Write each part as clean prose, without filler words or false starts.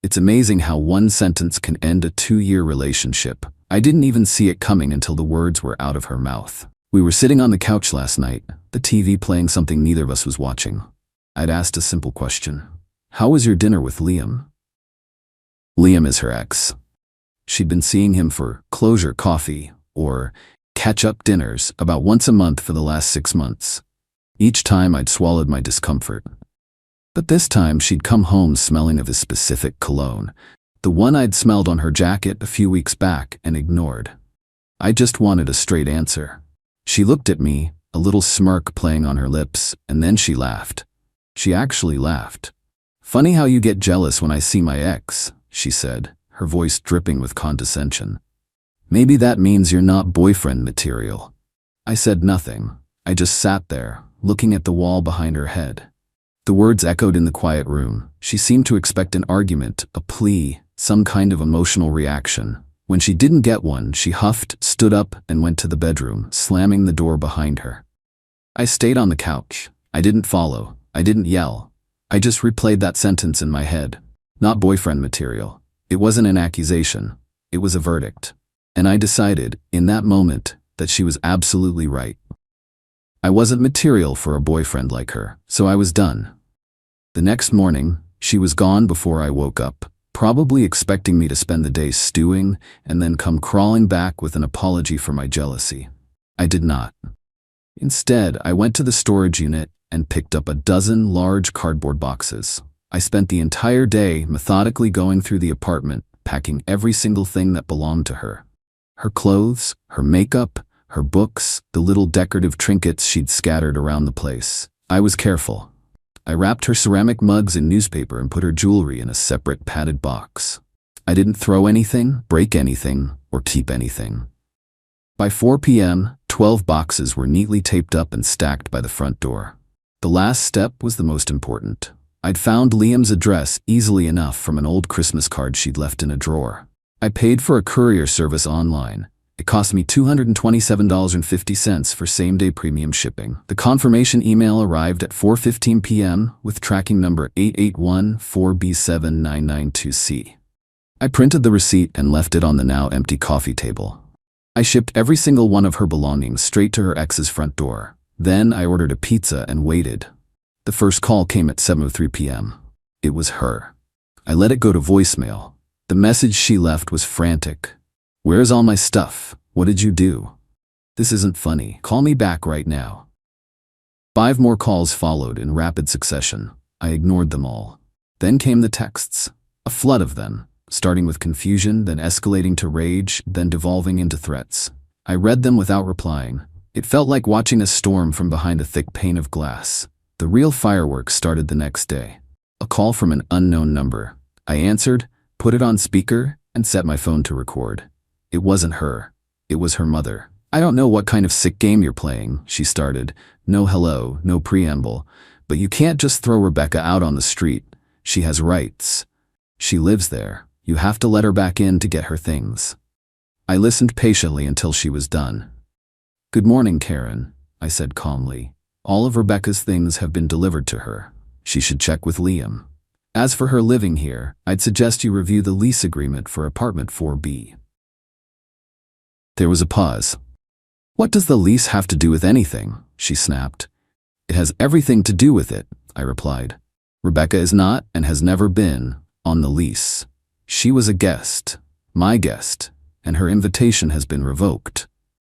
It's amazing how one sentence can end a 2-year relationship. I didn't even see it coming until the words were out of her mouth. We were sitting on the couch last night, the TV playing something neither of us was watching. I'd asked a simple question. How was your dinner with Liam? Liam is her ex. She'd been seeing him for closure coffee or catch-up dinners about once a month for the last 6 months. Each time I'd swallowed my discomfort. But this time she'd come home smelling of his specific cologne, the one I'd smelled on her jacket a few weeks back and ignored. I just wanted a straight answer. She looked at me, a little smirk playing on her lips, and then she laughed. She actually laughed. Funny how you get jealous when I see my ex, she said, her voice dripping with condescension. Maybe that means you're not boyfriend material. I said nothing. I just sat there, looking at the wall behind her head. The words echoed in the quiet room. She seemed to expect an argument, a plea, some kind of emotional reaction. When she didn't get one, she huffed, stood up, and went to the bedroom, slamming the door behind her. I stayed on the couch. I didn't follow. I didn't yell. I just replayed that sentence in my head. Not boyfriend material. It wasn't an accusation. It was a verdict. And I decided, in that moment, that she was absolutely right. I wasn't material for a boyfriend like her, so I was done. The next morning, she was gone before I woke up, probably expecting me to spend the day stewing and then come crawling back with an apology for my jealousy. I did not. Instead, I went to the storage unit and picked up a dozen large cardboard boxes. I spent the entire day methodically going through the apartment, packing every single thing that belonged to her. Her clothes, her makeup, her books, the little decorative trinkets she'd scattered around the place. I was careful. I wrapped her ceramic mugs in newspaper and put her jewelry in a separate padded box. I didn't throw anything, break anything, or keep anything. By 4 p.m., 12 boxes were neatly taped up and stacked by the front door. The last step was the most important. I'd found Liam's address easily enough from an old Christmas card she'd left in a drawer. I paid for a courier service online. It cost me $227.50 for same-day premium shipping. The confirmation email arrived at 4:15 p.m. with tracking number 881-4B7992C. I printed the receipt and left it on the now empty coffee table. I shipped every single one of her belongings straight to her ex's front door. Then I ordered a pizza and waited. The first call came at 7:03 p.m. It was her. I let it go to voicemail. The message she left was frantic. Where's all my stuff? What did you do? This isn't funny. Call me back right now. 5 more calls followed in rapid succession. I ignored them all. Then came the texts. A flood of them, starting with confusion, then escalating to rage, then devolving into threats. I read them without replying. It felt like watching a storm from behind a thick pane of glass. The real fireworks started the next day. A call from an unknown number. I answered, put it on speaker, and set my phone to record. It wasn't her. It was her mother. I don't know what kind of sick game you're playing, she started. No hello, no preamble. But you can't just throw Rebecca out on the street. She has rights. She lives there. You have to let her back in to get her things. I listened patiently until she was done. Good morning, Karen, I said calmly. All of Rebecca's things have been delivered to her. She should check with Liam. As for her living here, I'd suggest you review the lease agreement for apartment 4B. There was a pause. What does the lease have to do with anything? She snapped. It has everything to do with it, I replied. Rebecca is not, and has never been, on the lease. She was a guest, my guest, and her invitation has been revoked.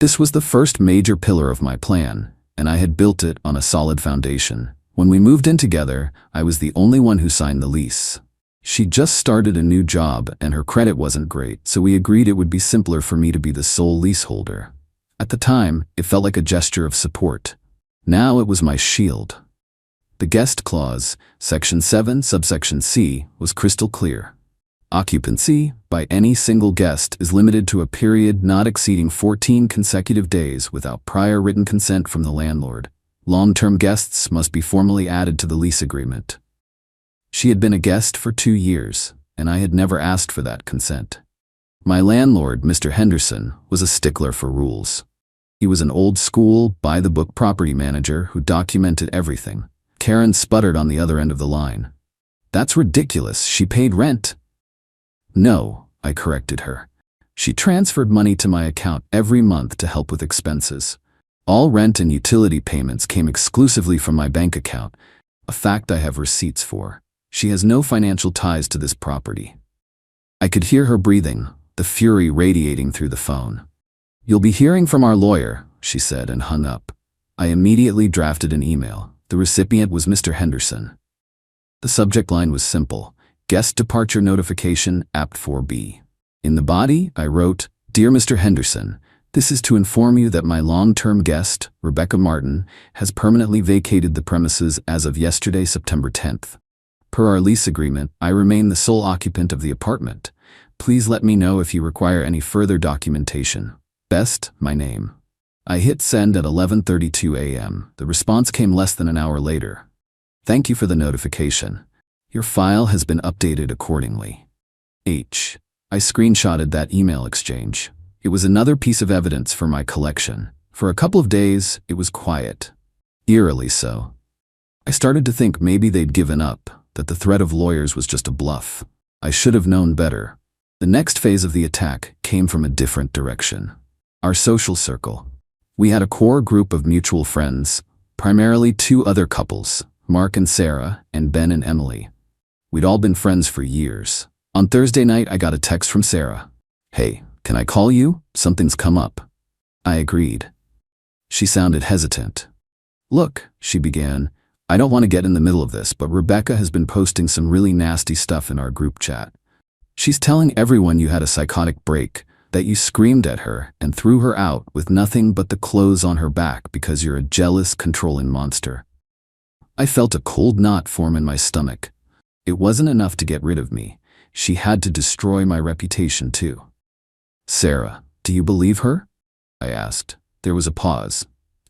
This was the first major pillar of my plan, and I had built it on a solid foundation. When we moved in together, I was the only one who signed the lease. She just started a new job and her credit wasn't great, so we agreed it would be simpler for me to be the sole leaseholder. At the time, it felt like a gesture of support. Now it was my shield. The guest clause, section 7, subsection C, was crystal clear. Occupancy by any single guest is limited to a period not exceeding 14 consecutive days without prior written consent from the landlord. Long-term guests must be formally added to the lease agreement. She had been a guest for 2 years, and I had never asked for that consent. My landlord, Mr. Henderson, was a stickler for rules. He was an old-school, by-the-book property manager who documented everything. Karen sputtered on the other end of the line. That's ridiculous. She paid rent. No, I corrected her. She transferred money to my account every month to help with expenses. All rent and utility payments came exclusively from my bank account, a fact I have receipts for. She has no financial ties to this property. I could hear her breathing, the fury radiating through the phone. You'll be hearing from our lawyer, she said and hung up. I immediately drafted an email. The recipient was Mr. Henderson. The subject line was simple: guest departure notification, apt 4B. In the body, I wrote, Dear Mr. Henderson, this is to inform you that my long-term guest, Rebecca Martin, has permanently vacated the premises as of yesterday, September 10th. Per our lease agreement, I remain the sole occupant of the apartment. Please let me know if you require any further documentation. Best, my name. I hit send at 11:32 a.m. The response came less than an hour later. Thank you for the notification. Your file has been updated accordingly. H. I screenshotted that email exchange. It was another piece of evidence for my collection. For a couple of days, it was quiet. Eerily so. I started to think maybe they'd given up, that the threat of lawyers was just a bluff. I should have known better. The next phase of the attack came from a different direction. Our social circle. We had a core group of mutual friends, primarily two other couples, Mark and Sarah, and Ben and Emily. We'd all been friends for years. On Thursday night, I got a text from Sarah. Hey, can I call you? Something's come up. I agreed. She sounded hesitant. Look, she began, I don't want to get in the middle of this, but Rebecca has been posting some really nasty stuff in our group chat. She's telling everyone you had a psychotic break, that you screamed at her and threw her out with nothing but the clothes on her back because you're a jealous, controlling monster. I felt a cold knot form in my stomach. It wasn't enough to get rid of me. She had to destroy my reputation too. Sarah, do you believe her? I asked. There was a pause.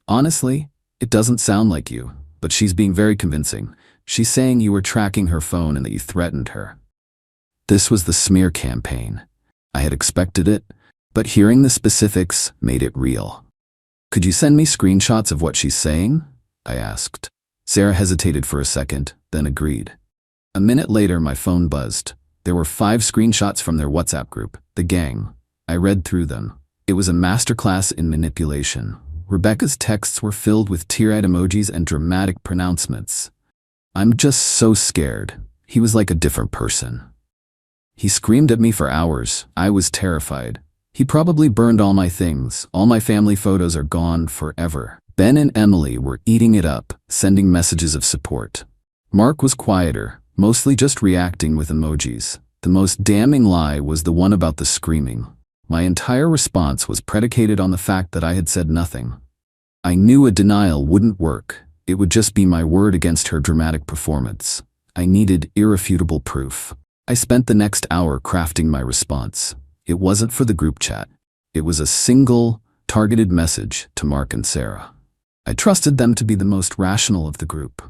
Honestly, it doesn't sound like you, but she's being very convincing. She's saying you were tracking her phone and that you threatened her. This was the smear campaign. I had expected it, but hearing the specifics made it real. Could you send me screenshots of what she's saying? I asked. Sarah hesitated for a second, then agreed. A minute later, my phone buzzed. There were 5 screenshots from their WhatsApp group, the gang. I read through them. It was a masterclass in manipulation. Rebecca's texts were filled with tear-eyed emojis and dramatic pronouncements. I'm just so scared. He was like a different person. He screamed at me for hours. I was terrified. He probably burned all my things. All my family photos are gone forever. Ben and Emily were eating it up, sending messages of support. Mark was quieter, mostly just reacting with emojis. The most damning lie was the one about the screaming. My entire response was predicated on the fact that I had said nothing. I knew a denial wouldn't work. It would just be my word against her dramatic performance. I needed irrefutable proof. I spent the next hour crafting my response. It wasn't for the group chat. It was a single, targeted message to Mark and Sarah. I trusted them to be the most rational of the group.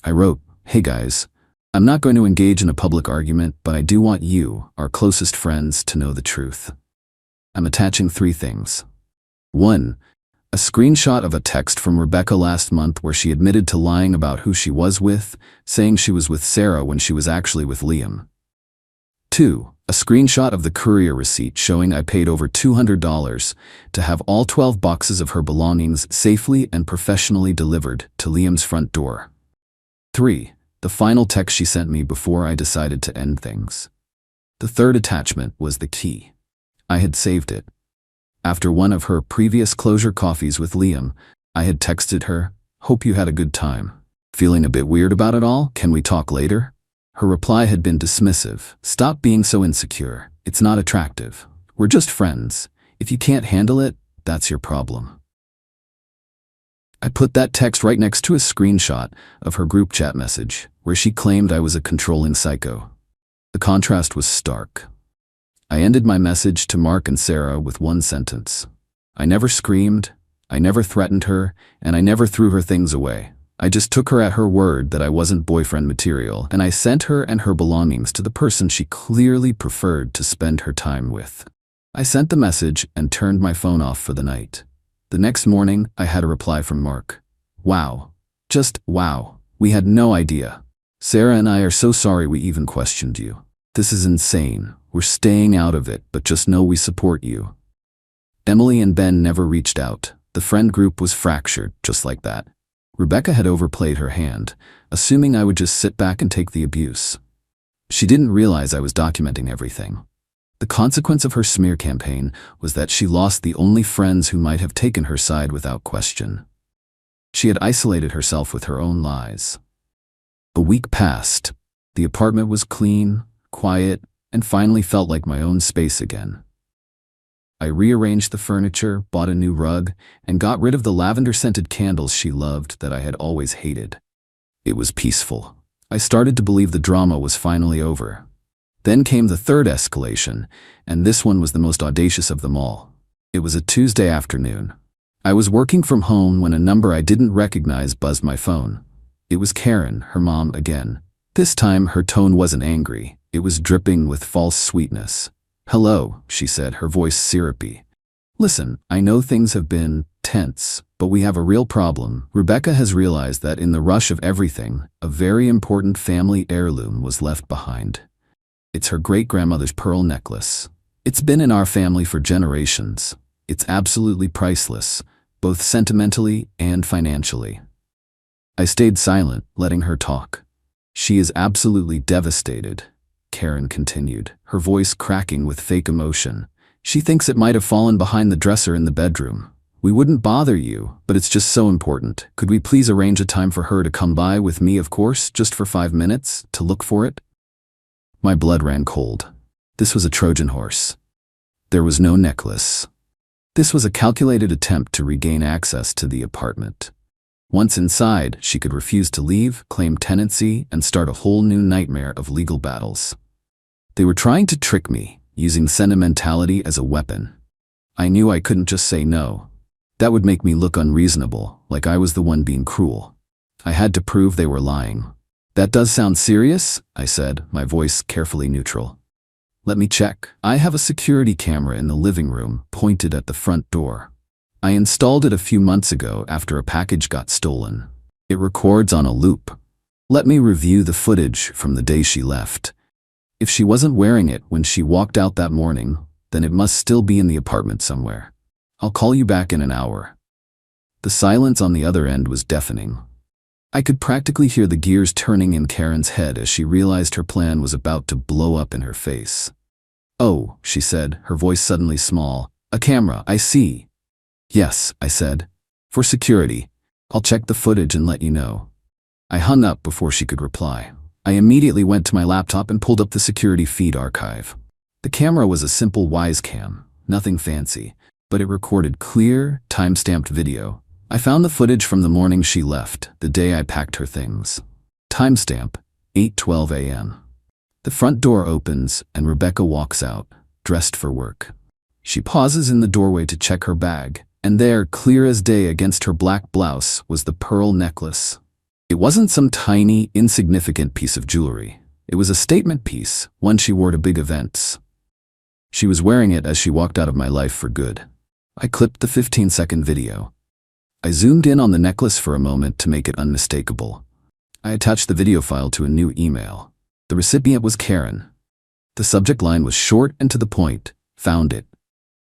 I wrote, Hey guys, I'm not going to engage in a public argument, but I do want you, our closest friends, to know the truth. I'm attaching 3 things. 1. A screenshot of a text from Rebecca last month where she admitted to lying about who she was with, saying she was with Sarah when she was actually with Liam. 2. A screenshot of the courier receipt showing I paid over $200 to have all 12 boxes of her belongings safely and professionally delivered to Liam's front door. 3. The final text she sent me before I decided to end things. The 3rd attachment was the key. I had saved it. After one of her previous closure coffees with Liam, I had texted her, Hope you had a good time. Feeling a bit weird about it all? Can we talk later? Her reply had been dismissive. Stop being so insecure. It's not attractive. We're just friends. If you can't handle it, that's your problem. I put that text right next to a screenshot of her group chat message, where she claimed I was a controlling psycho. The contrast was stark. I ended my message to Mark and Sarah with one sentence. I never screamed, I never threatened her, and I never threw her things away. I just took her at her word that I wasn't boyfriend material, and I sent her and her belongings to the person she clearly preferred to spend her time with. I sent the message and turned my phone off for the night. The next morning, I had a reply from Mark. Wow. Just wow. We had no idea. Sarah and I are so sorry we even questioned you. This is insane. We're staying out of it, but just know we support you. Emily and Ben never reached out. The friend group was fractured, just like that. Rebecca had overplayed her hand, assuming I would just sit back and take the abuse. She didn't realize I was documenting everything. The consequence of her smear campaign was that she lost the only friends who might have taken her side without question. She had isolated herself with her own lies. A week passed. The apartment was clean, quiet, and finally felt like my own space again. I rearranged the furniture, bought a new rug, and got rid of the lavender-scented candles she loved that I had always hated. It was peaceful. I started to believe the drama was finally over. Then came the third escalation, and this one was the most audacious of them all. It was a Tuesday afternoon. I was working from home when a number I didn't recognize buzzed my phone. It was Karen, her mom again. This time her tone wasn't angry. It was dripping with false sweetness. "Hello," she said, her voice syrupy. "Listen, I know things have been tense, but we have a real problem. Rebecca has realized that in the rush of everything, a very important family heirloom was left behind. It's her great-grandmother's pearl necklace. It's been in our family for generations. It's absolutely priceless, both sentimentally and financially." I stayed silent, letting her talk. "She is absolutely devastated," Karen continued, her voice cracking with fake emotion. "She thinks it might have fallen behind the dresser in the bedroom. We wouldn't bother you, but it's just so important. Could we please arrange a time for her to come by with me, of course, just for 5 minutes, to look for it?" My blood ran cold. This was a Trojan horse. There was no necklace. This was a calculated attempt to regain access to the apartment. Once inside, she could refuse to leave, claim tenancy, and start a whole new nightmare of legal battles. They were trying to trick me, using sentimentality as a weapon. I knew I couldn't just say no. That would make me look unreasonable, like I was the one being cruel. I had to prove they were lying. "That does sound serious," I said, my voice carefully neutral. "Let me check. I have a security camera in the living room, pointed at the front door. I installed it a few months ago after a package got stolen. It records on a loop. Let me review the footage from the day she left. If she wasn't wearing it when she walked out that morning, then it must still be in the apartment somewhere. I'll call you back in an hour." The silence on the other end was deafening. I could practically hear the gears turning in Karen's head as she realized her plan was about to blow up in her face. "Oh," she said, her voice suddenly small. "A camera, I see." "Yes," I said. "For security. I'll check the footage and let you know." I hung up before she could reply. I immediately went to my laptop and pulled up the security feed archive. The camera was a simple Wisecam, nothing fancy, but it recorded clear, time-stamped video. I found the footage from the morning she left, the day I packed her things. Timestamp, 8:12 a.m. The front door opens and Rebecca walks out, dressed for work. She pauses in the doorway to check her bag, and there, clear as day against her black blouse, was the pearl necklace. It wasn't some tiny, insignificant piece of jewelry. It was a statement piece, one she wore to big events. She was wearing it as she walked out of my life for good. I clipped the 15-second video. I zoomed in on the necklace for a moment to make it unmistakable. I attached the video file to a new email. The recipient was Karen. The subject line was short and to the point. "Found it."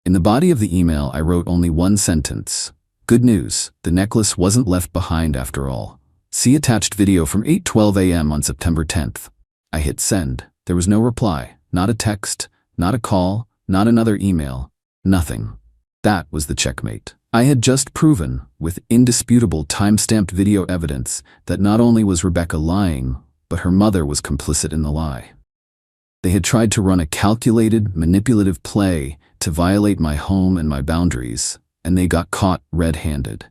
In the body of the email, I wrote only one sentence. "Good news, the necklace wasn't left behind after all. See attached video from 8:12 a.m. on September 10th. I hit send. There was no reply, not a text, not a call, not another email, nothing. That was the checkmate. I had just proven, with indisputable time-stamped video evidence, that not only was Rebecca lying, but her mother was complicit in the lie. They had tried to run a calculated, manipulative play to violate my home and my boundaries, and they got caught red-handed.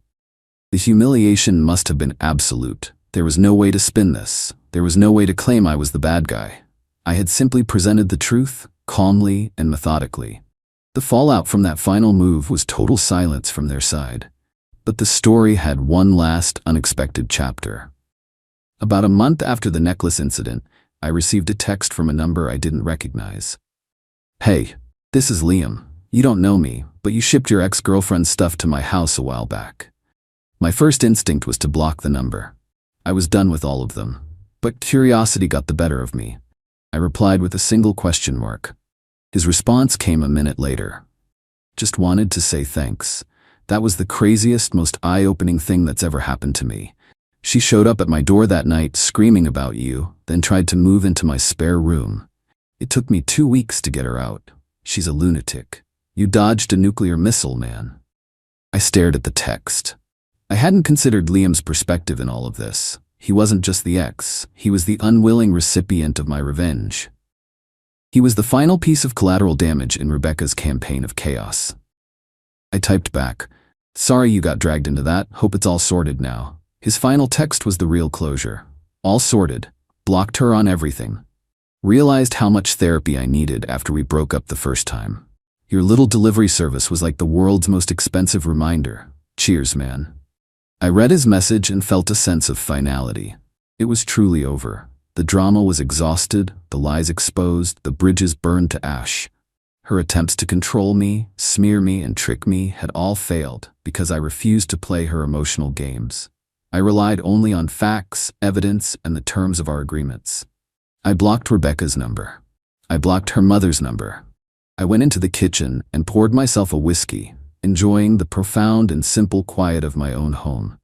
The humiliation must have been absolute. There was no way to spin this. There was no way to claim I was the bad guy. I had simply presented the truth, calmly and methodically. The fallout from that final move was total silence from their side. But the story had one last, unexpected chapter. About a month after the necklace incident, I received a text from a number I didn't recognize. "Hey, this is Liam. You don't know me, but you shipped your ex-girlfriend's stuff to my house a while back." My first instinct was to block the number. I was done with all of them. But curiosity got the better of me. I replied with a single question mark. His response came a minute later. Just wanted to say thanks. That was the craziest, most eye-opening thing that's ever happened to me. She showed up at my door that night screaming about you, then tried to move into my spare room. It took me 2 weeks to get her out. She's a lunatic. You dodged a nuclear missile, man. I stared at the text. I hadn't considered Liam's perspective in all of this. He wasn't just the ex, he was the unwilling recipient of my revenge. He was the final piece of collateral damage in Rebecca's campaign of chaos. I typed back, "Sorry you got dragged into that, hope it's all sorted now." His final text was the real closure. All sorted. Blocked her on everything. Realized how much therapy I needed after we broke up the first time. Your little delivery service was like the world's most expensive reminder. Cheers, man. I read his message and felt a sense of finality. It was truly over. The drama was exhausted, the lies exposed, the bridges burned to ash. Her attempts to control me, smear me, and trick me had all failed because I refused to play her emotional games. I relied only on facts, evidence, and the terms of our agreements. I blocked Rebecca's number. I blocked her mother's number. I went into the kitchen and poured myself a whiskey, enjoying the profound and simple quiet of my own home.